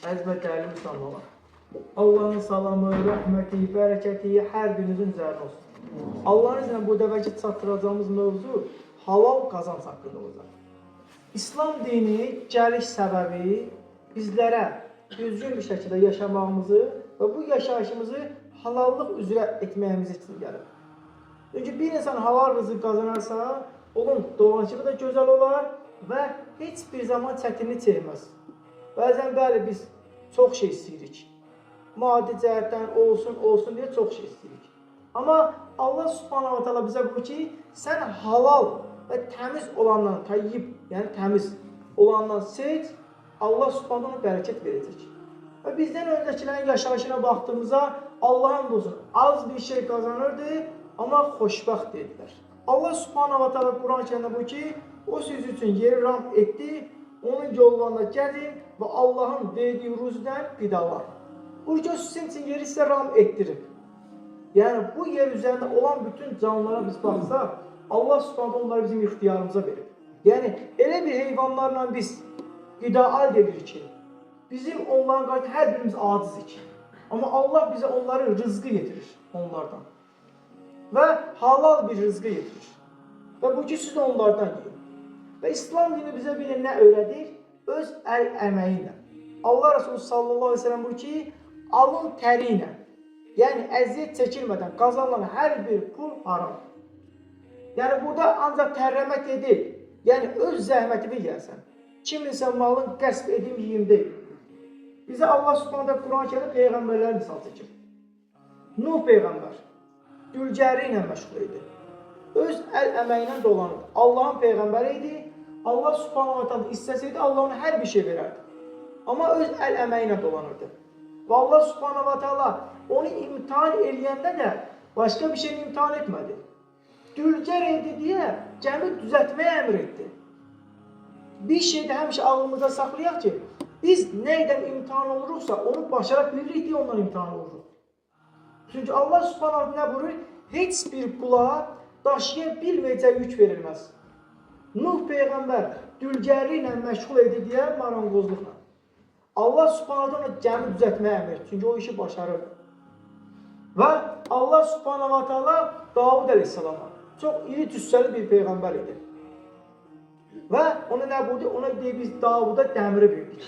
Əziz və dəyərli müsəlmanlar, Allahın salamı, rəhməti, bərəkəti hər birinizin üzərinə olsun. Allahın iznilə bu dəvəki çatdıracağımız mövzu halal qazanc haqqında olacaq. İslam dini gəliş səbəbi bizlərə düzgün bir şəkildə yaşamağımızı və bu yaşayışımızı halallıq üzrə etməyimiz üçün gəlir. Çünki bir insan halal rızıq qazanarsa, onun dolanışığı da gözəl olar və heç bir zaman çətinlik çəkməz. Bəzən bəli biz çox şey istəyirik. Maddi cəhətdən olsun deyə çox şey istəyirik. Amma Allah subhanahu wa ta'ala bizə buyurur ki, sən halal və təmiz olandan, tayyib, yəni təmiz olandan seç, Allah subhanahu wa ta'ala bərəkət verəcək. Və bizdən öncəkilərin yaşayışına baxdığımızda Allah'ın olsun az bir şey qazanırdı, amma xoşbəxt dedilər. Allah subhanahu wa ta'ala Quran-Kərimdə buyurur ki, o siz üçün yeri ram etdi, onun yollarında gəzin və Allahın verdiyi ruzdən qidalar. Bu göz sizin üçün yeri sizə ram etdirib. Yəni bu yer üzərində olan bütün canlılara biz baxsaq, Allah subhanahu onları bizim ixtiyarımıza verib. Yəni elə bir heyvanlarla biz qida əldə edirik ki, bizim onların qarşı hər birimiz acizik. Amma Allah bizə onları rızqı getirir onlardan. Və halal bir rızqı getirir. Və bu ki siz də onlardan yiyin. Və İslam dini bizə bir nə öyrədir? Öz əl əməyi ilə. Allah Resulü sallallahu aleyhi ve sellem buyurur ki, alın təri ilə, yəni əziyyət çəkilmədən qazanılan hər bir pul haram. Yəni burada ancaq tərləmək deyil, yəni öz zəhmətini yiyəsən. Kiminsə malın qəsb edim yiyim deyil. Bizə Allah subhanahu Quran-Kərimdə peyğəmbərlər misal çəkir. Nuh peyğəmbər dülgəri ilə məşğul idi. Öz əl əməyi ilə dolanırdı. Allahın peyğəmbəri idi. Allah subhanahu wa ta'ala istəsəydi, Allah ona hər bir şey verərdi. Amma öz əl əməyi ilə dolanırdı. Və Allah subhanahu wa ta'ala onu imtihan eləyəndə də başqa bir şeyini imtihan etmədi. Dülgər idi deyə gəmi düzəltməyə əmr etdi. Bir şeydə həmişə ağlımıza saxlayaq ki, biz nəydən imtihan oluruqsa, onu başara bilirik deyə ondan imtihan oluruq. Çünki Allah subhanahu wa ta'ala nə buyurur? Heç bir qula daşıya bilməyəcək yük verilməz. Nuh peyğəmbər dülgəri ilə məşğul idi deyə marangozluqla. Allah subhanahu ta'ala gəmi düzəltməyə əmr etdi. Çünki o işi başarır. Və Allah subhanahu ta'ala Davud əleyhissalama çox iri cüssəli bir peyğəmbər idi. Və ona nə buyurdu? Ona deyir, biz Davuda dəmiri verdik.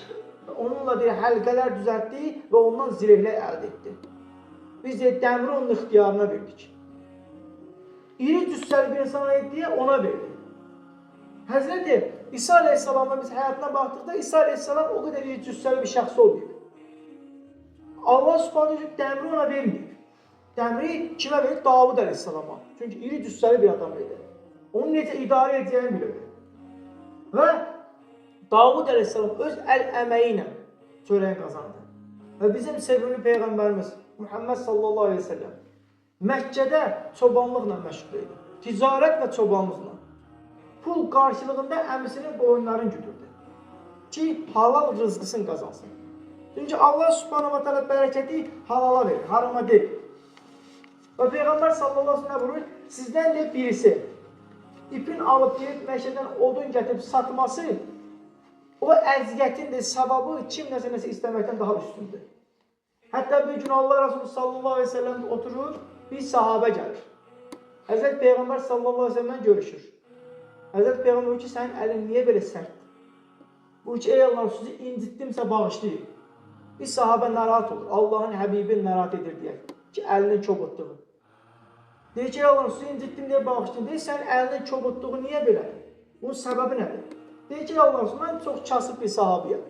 Onunla deyir, həlqələr düzəltdi və ondan zirehlər əldə etdi. Biz deyir, dəmiri onun ixtiyarına verdik. İri cüssəli bir insana deyə ona verdi. Həzrəti İsa əleyhissalamın biz həyatına baxdıqda İsa əleyhissalam o qədər iri cüssəli bir şəxs olmayıb. Allah subhanahu dəmiri ona verməyib. Dəmiri kimə verir? Davud əleyhissalama. Çünki iri cüssəli bir adam idi. Onu necə idarə edəcəyini bilirdi. Və Davud əleyhissalam öz əl əməyi ilə çörəyi qazandı. Və bizim sevimli peyğəmbərimiz Muhammed sallallahu aleyhi ve sellem Məkkədə çobanlıqla məşğul idi. Ticarət və çobanlıqla. Pul qarşılığında əmisinin qoyunlarını güdürdü ki, halal rızqısını qazansın. Çünki Allah subhanahu wa ta'ala bərəkəti halala verir, harama deyil. Və Peyğəmbər sallallahu aleyhi ve sellem buyurur, sizdən də birisi ipin alıb gelib məşədən odun gətirib satması, o əziyyətin də savabı kim nəsə istəməkdən daha üstündür. Hətta bir gün Allah Resulü sallallahu aleyhi ve sellem oturur, bir sahabə gəlir. Həzrət Peyğəmbər sallallahu aleyhi ve sellemlə görüşür. Həzrət Peyğəmbər buyur ki, sənin əlin niyə belə sərtdir? Buyur ki, ey Allah, sizi incitdimsə bağışlayın. Bir sahabə narahat olur, Allahın Həbibini narahat edir deyək ki, əlinin çobutduğu. Deyir ki, ey Allah, sizi incitdim deyə bağışlayın. Deyir, sənin əlinin çobutduğu niyə belədir? Bunun səbəbi nədir? Deyir ki, ey Allah, mən çox kasıb bir sahabiyəm.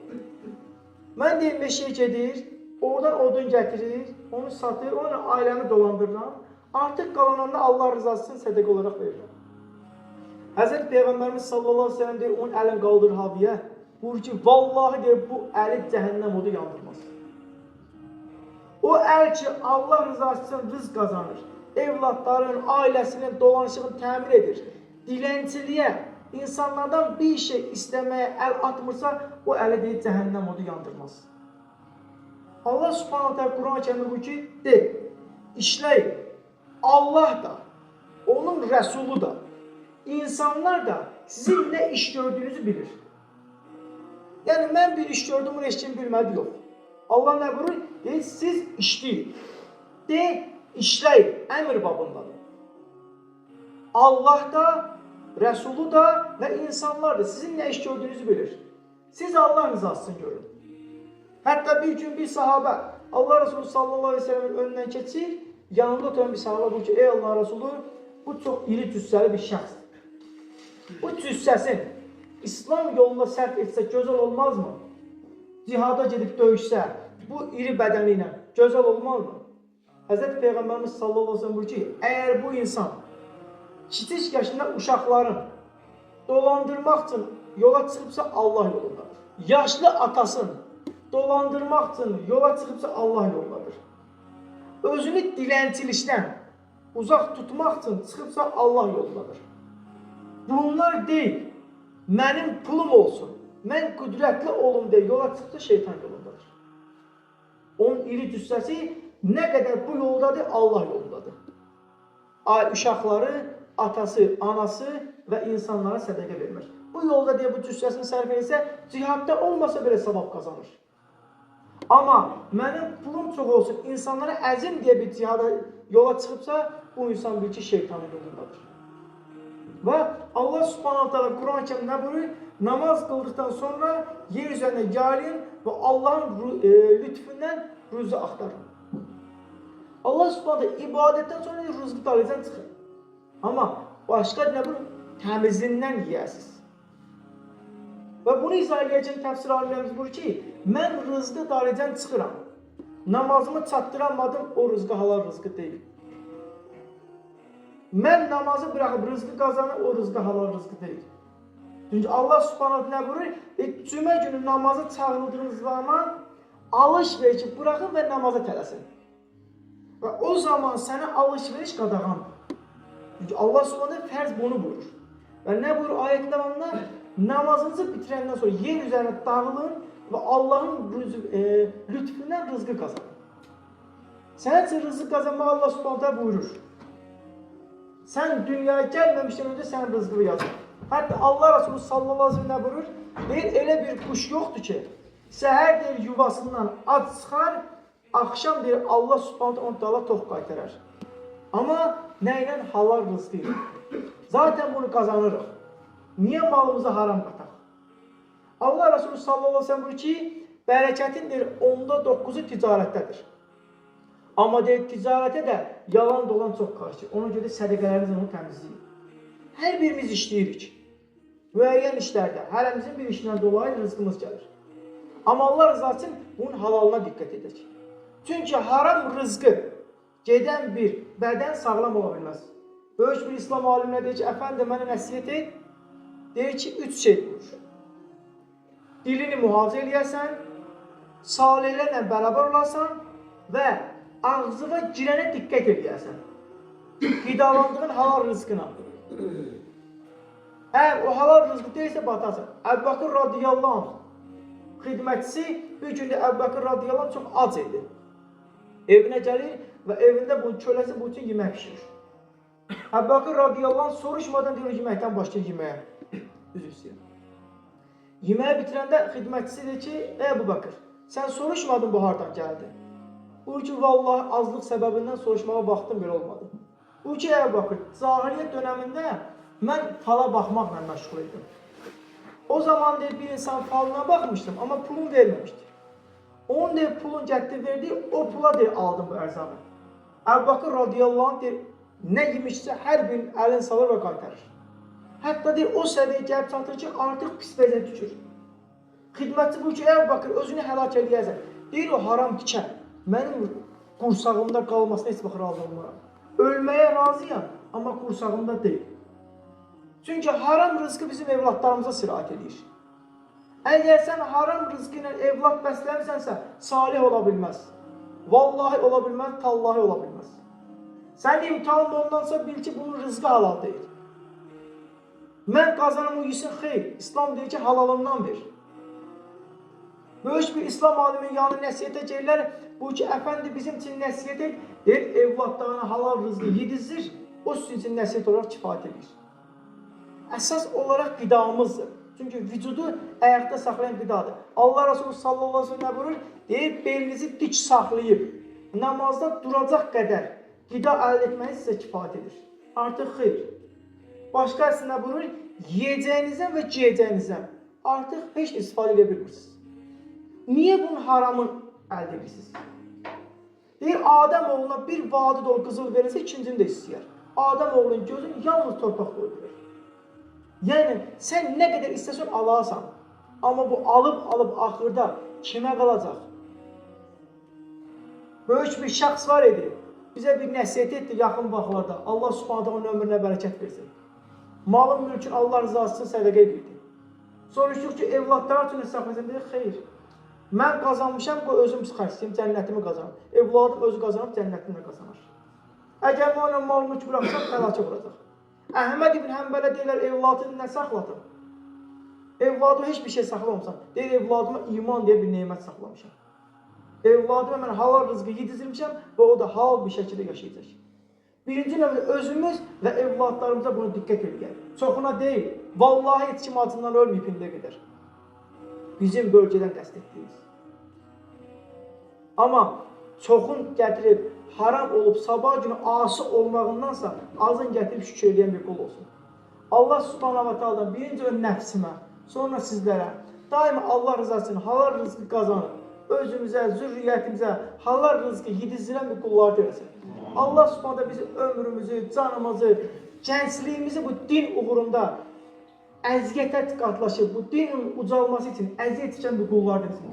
Mən deyir, meşəyə gedir, oradan odun gətirir, onu satır, onu ailəmi dolandırıram. Artıq qalananda Allah rızası üçün sədəq olaraq verirəm. Həzrət Peyğəmbərimiz sallallahu aleyhi ve sellem deyir, onun əlini qaldırır haviyə. Buyur ki, vallahi deyir, bu əli cəhənnəm odu yandırmaz. O əl ki, Allah rızası üçün rızq qazanır, evlatların, ailəsinin dolanışığını təmin edir, dilənçiliyə, insanlardan bir şey istəməyə əl atmırsa, o əli deyir, cəhənnəm odu yandırmaz. Allah subhanahu ta'ala Quran-Kərimdə buyur ki, işləyin, Allah da, onun Rəsulu da, İnsanlar da sizin nə iş gördüyünüzü bilir. Yəni mən bir iş gördüm, bunu heç kim bilmədi yox. Allah nə buyurur? Deyir, siz işləyin. Deyir, işləyin. Əmr babındadır. Allah da, Rəsulu da və insanlar da sizin nə iş gördüyünüzü bilir. Siz Allah rızasını görün. Hətta bir gün bir sahabə Allah Resulü sallallahu aleyhi ve sellem'in önündən keçir, yanında oturan bir sahabə bu ki, ey Allah Resulü, bu çox iri cüssəli bir şəxsdir. Bu cüssəsin İslam yolunda sərf etsə gözəl olmazmı? Cihada gedib döyüşsə, bu iri bədəni ilə gözəl olmazmı? Həzrəti Peyğəmbərimiz sallallahu aleyhi ve sellem buyurur ki, əgər bu insan kiçik yaşında uşaqların dolandırmaq üçün yola çıxıbsa Allah yolundadır. Yaşlı atasını dolandırmaq üçün yola çıxıbsa Allah yolundadır. Özünü dilənçilikdən uzaq tutmaq üçün çıxıbsa Allah yolundadır. Bunlar deyil, mənim pulum olsun, mən qüdrətli olum deyə yola çıxıbsa şeytan yolundadır. Onun iri cüssəsi nə qədər bu yoldadır, Allah yolundadır. Uşaqları, atası, anası və insanlara sədəqə vermək. Bu yolda deyə bu cüssəsini sərf etsə, cihadda olmasa belə savab qazanır. Amma mənim pulum çox olsun, insanlara əzim deyə bir cihada yola çıxıbsa, bu insan bil ki, şeytanın yolundadır. Və Allah subhanahu ta'ala Quran-ı Kərimdə nə buyurur? Namaz qıldıqdan sonra yer üzərində yayılın və Allahın lütfündən rüzü axtarın. Allah subhanahu ta'ala ibadətdən sonra rızqı dalıcan çıxır. Amma başqa nə buyurur? Təmizlindən yiyəsiz. Və bunu izah edəcək təfsir alimlərimiz buyurur ki, mən rızqı dalıcan çıxıram. Namazımı çatdıramadım, o rızqı halal rızqı deyil. Mən namazı bıraxıb rızqı qazanır, o rızqı halal rızqı deyil. Çünki Allah subhanahu nə buyurur? Cümə günü namazı çağrıldığınız zaman alış-verici bıraxın və namaza tələsin. Və o zaman sənə alış-veriş qadağandır. Çünki Allah subhanahu fərz bunu buyurur. Və nə buyurur ayətin davamında? Namazınızı bitirəndən sonra yer üzərində dağılın və Allahın lütfündən rızqı qazanın. Sənin üçün rızqı qazanmaq Allah subhanahu buyurur. Sən dünyaya gəlməmişdən öncə sənin rızqını yazır. Hətta Allah Resulü sallallahu aleyhi ve sellem buyurur, deyir, elə bir kuş yoxdur ki, səhər deyir yuvasından ad çıxar, axşam deyir Allah subhanahu onu dala tox qaytarar. Amma nə ilə? Halal rızqı ilə. Zaten bunu qazanırıq. Niyə malımızı haram qataq? Allah Resulü sallallahu aleyhi ve sellem buyurur ki, bərəkətin deyir 9'u ticarətdədir. Amma deyir, ticarətə də yalan dolan çox qarşı. Ona görə sədəqələrinizlə onu təmizləyin. Hər birimiz işləyirik. Müəyyən işlərdə, hərəmizin bir işindən dolayı rızqımız gəlir. Amma Allah rızası üçün bunun halalına diqqət edək. Çünki haram rızqı gedən bir bədən sağlam ola bilməz. Böyük bir İslam alimlə deyir ki, əfəndi mənə nəsiyyət et. Deyir ki, 3 şey buyur. Dilini mühafizə eləyəsən, salihlərlə bərabər olasan və ağzına girənə diqqət edəyəsən. Qidalandığın halal rızqına. Əgər o halal rızqı deyilsə batarsan. Əbu Bakır radiyallahu anh xidmətçisi bir gündə Əbu Bakır radiyallahu anh çox ac idi. Evinə gəlir və evində bu köləsi bu üçün yemək pişirir. Əbu Bakır radiyallahu anh soruşmadan deyir yeməkdən başlayır yeməyə. Üzr istəyirəm. Yeməyi bitirəndə xidmətçisi deyir ki, ey Əbu Bakır, sən soruşmadın bu hardan gəldi? Bu ki, vallahi azlıq səbəbindən soruşmağa vaxtım belə olmadı. Bu ki, Əbu Bakır, cahiliyyət dönəmində mən fala baxmaqla məşğul idim. O zaman deyir, bir insan falına baxmışdım, amma pulunu verməmişdi. Onun deyir, pulun gətirdi verdi, o pula deyir, aldım bu ərzaqı. Əbu Bakır radiyallahu anh deyir, nə yemişsə hər birini əlin salır və qaytarır. Hətta deyir, o səviyyə gəlib çatır ki, artıq pis vəziyyət düşür. Xidmətçi bu ki, Əbu Bakır, özünü həlak eləyəsən. Deyir, o haram dikər. Mənim qursağımda qalmasına heç vaxt razı olmaram. Ölməyə razıyam, amma qursağımda deyil. Çünki haram rızqı bizim evlatlarımıza sirayət edir. Əgər sən haram rızqı ilə evlat bəsləmisənsə, salih ola bilməz. Vallahi ola bilməz, tallahi ola bilməz. Sən imtihan ondansa bil ki, bunun rızqı halal deyil. Mən qazanım o yesin xeyr. İslam deyir ki, halalından ver. Böyük bir İslam alimin yanı nəsiyyətə gəlirlər. Bu ki, əfəndi bizim üçün nəsiyyət et, deyir, evlatlarına halal rızqı yedizdir, o sizin üçün nəsiyyət olaraq kifayət edir. Əsas olaraq qidamızdır. Çünki vücudu ayaqda saxlayan qidadır. Allah Resulü sallallahu aleyhi ve sellem buyurur, deyir, belinizi dik saxlayıb, namazda duracaq qədər qida əldə etməniz sizə kifayət edir. Artıq xeyr. Başqa əslində buyurur, yiyəcəyinizdən və giyəcəyinizdən artıq heç istifadə edə bilmirsiniz. Niyə bunun haramını əldə edirsiniz? Deyir, Adəm oğluna bir vadi dolu qızıl verirsə, ikincini də istəyər. Adəm oğlunun gözünü yalnız torpaq doyurur. Yəni, sən nə qədər istəsən alasan, amma bu alıb axırda kimə qalacaq? Böyük bir şəxs var idi, bizə bir nəsiyyət etdi yaxın vaxtlarda. Allah Subhanahu onun ömrünə bərəkət versin. Malın mülkün Allah rızası üçün sədəqə edirdi. Soruşduq ki, evlatlar üçün saxlasın, deyir, xeyr. Mən qazanmışam, qoy özüm xərcləyim, cənnətimi qazanım. Evladım özü qazanıb, cənnətini də qazanır. Əgər mən ona mal mülk bıraxsam, fəlakə vuracaq. Əhməd ibn Həmbələ deyirlər, evladını nə saxladın? Evladıma heç bir şey saxlamamışam. Deyir, evladıma iman deyə bir neymət saxlamışam. Evladıma mən halal rızqı yedizdirmişəm və o da halal bir şəkildə yaşayacaq. Birinci növbədə özümüz və evladlarımıza bunu diqqət edək. Çoxuna deyil, vallahi heç kim acından ölməyib indiyə qədər. Bizim bölgədən qəsd etdiyimiz. Amma çoxun gətirib, haram olub, sabah günü asi olmağındansa azın gətirib şükür edən bir qul olsun. Allah Subhanahu wa ta'ala birinci ön nəfsimə, sonra sizlərə daima Allah rızası üçün halal rızqı qazanır. Özümüzə, zürriyyətimizə halal rızqı yedizdirən bir qullar deməsin. Allah Subhanahu bizi ömrümüzü, canımızı, gəncliyimizi bu din uğrunda əziyyətə qatlaşıb, bu dinin ucalması üçün əziyyət çəkən bir qullar deməsin.